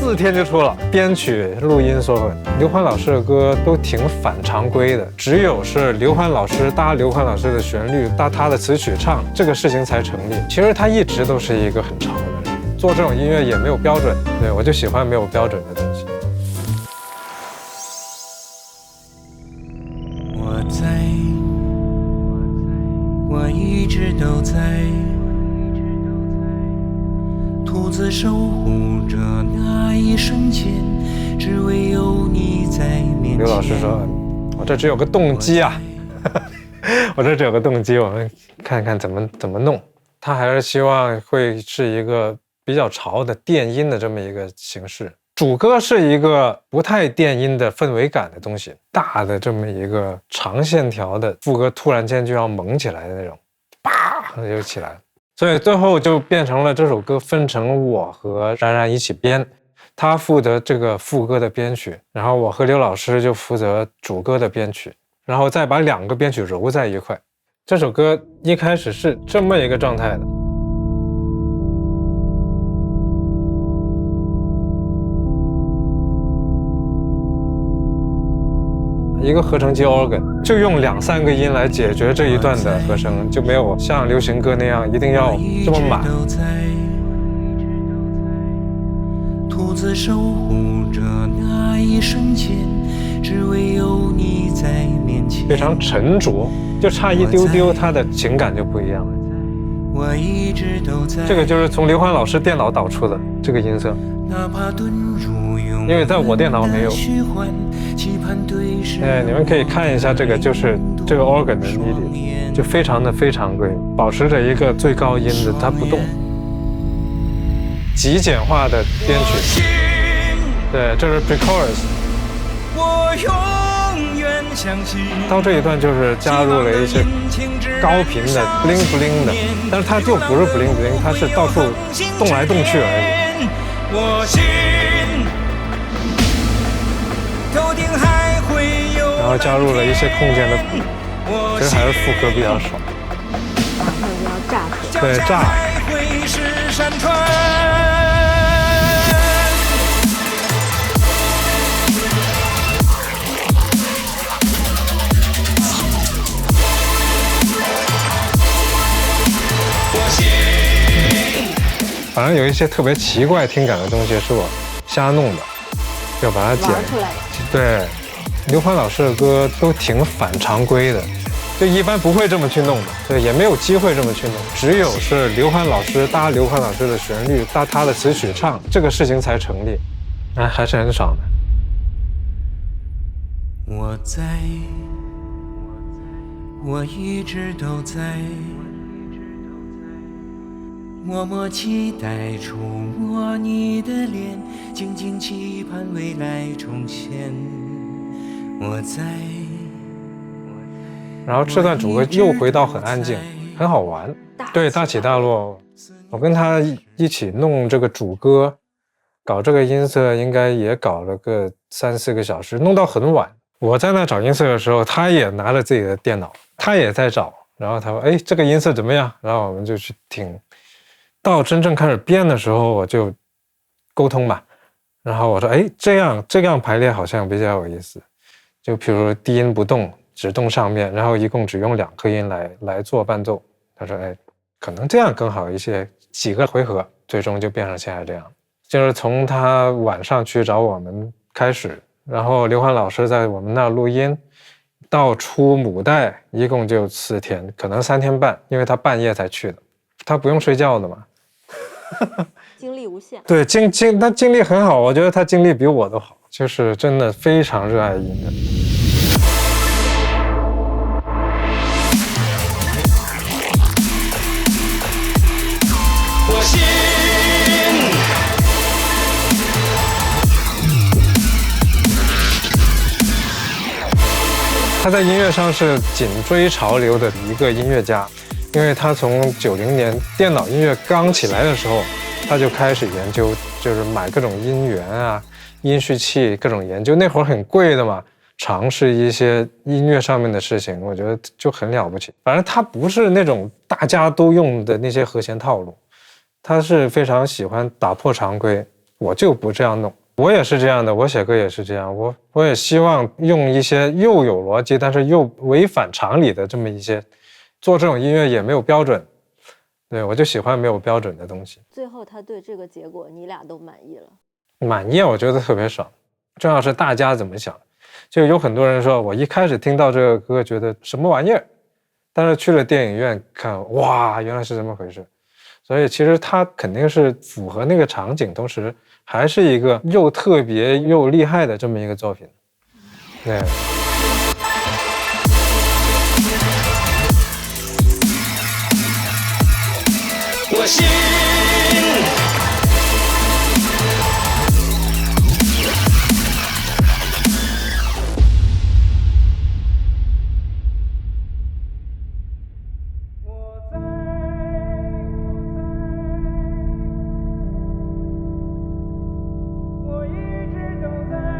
4天就出了，编曲、录音所有。刘欢老师的歌都挺反常规的，只有是刘欢老师搭刘欢老师的旋律，搭他的词曲唱，这个事情才成立。其实他一直都是一个很潮的人，做这种音乐也没有标准，对，我就喜欢没有标准的东西。我在，我一直都在。独自守护着那一瞬间，只为有你在面前。刘老师说：“我这只有个动机啊，我这只有个动机，我们看看怎么弄。”他还是希望会是一个比较潮的电音的这么一个形式。主歌是一个不太电音的氛围感的东西，大的这么一个长线条的副歌，突然间就要猛起来的那种，啪就起来了。所以最后就变成了这首歌分成我和冉冉一起编，他负责这个副歌的编曲，然后我和刘老师就负责主歌的编曲，然后再把2个编曲揉在一块。这首歌一开始是这么一个状态的，一个合成机 organ 就用2、3个音来解决这一段的和声，就没有像流行歌那样一定要这么满。独自守护着那一瞬间，只为有你在面前。非常沉着，就差一丢丢，它的情感就不一样了。我一直都在。这个就是从刘欢老师电脑导出的这个音色，因为在我电脑没有。你们可以看一下这个，就是这个 organ 的 MIDI， 就非常规，保持着一个最高音的，它不动。极简化的编曲，对，这是 pre-chorus。我永远相信。到这一段就是加入了一些高频的 bling bling 的，但是它就不是 bling bling， 它是到处动来动去而已。我信，头顶还会有。然后加入了一些空间的鼓，其实还是副歌比较少。然后要炸出来。对，炸。反正有一些特别奇怪听感的东西是我瞎弄的，要把它剪出来。对，刘欢老师的歌都挺反常规的，就一般不会这么去弄的，对，也没有机会这么去弄，只有是刘欢老师搭刘欢老师的旋律，搭他的词曲唱，这个事情才成立，还是很少的。我在，我一直都在。默默期待触摸你的脸，静静期盼未来重现。我在。然后这段主歌又回到很安静，很好玩。对，大起大落。我跟他一起弄这个主歌，搞这个音色，应该也搞了个3、4个小时，弄到很晚。我在那找音色的时候，他也拿着自己的电脑，他也在找。然后他说：“哎，这个音色怎么样？”然后我们就去听。到真正开始编的时候，我就沟通嘛，然后我说：“哎，这样排列好像比较有意思。就比如说低音不动，只动上面，然后一共只用2颗音来做伴奏。”他说：“哎，可能这样更好一些。”几个回合，最终就变成现在这样。就是从他晚上去找我们开始，然后刘欢老师在我们那录音，到出母带一共就4天，可能3天半，因为他半夜才去的，他不用睡觉的嘛。精力无限。对，他精力很好，我觉得他精力比我都好，就是真的非常热爱音乐。我信。他在音乐上是紧追潮流的一个音乐家。因为他从90年电脑音乐刚起来的时候，他就开始研究，就是买各种音源啊、音序器，各种研究。那会儿很贵的嘛，尝试一些音乐上面的事情，我觉得就很了不起。反正他不是那种大家都用的那些和弦套路，他是非常喜欢打破常规。我就不这样弄。我也是这样的，我写歌也是这样，我也希望用一些又有逻辑，但是又违反常理的这么一些，做这种音乐也没有标准，对，我就喜欢没有标准的东西。最后他对这个结果你俩都满意了？满意，我觉得特别爽，重要是大家怎么想。就有很多人说，我一开始听到这个歌觉得什么玩意儿，但是去了电影院看，哇，原来是这么回事。所以其实它肯定是符合那个场景，同时还是一个又特别又厉害的这么一个作品。对。我信。我一直都在。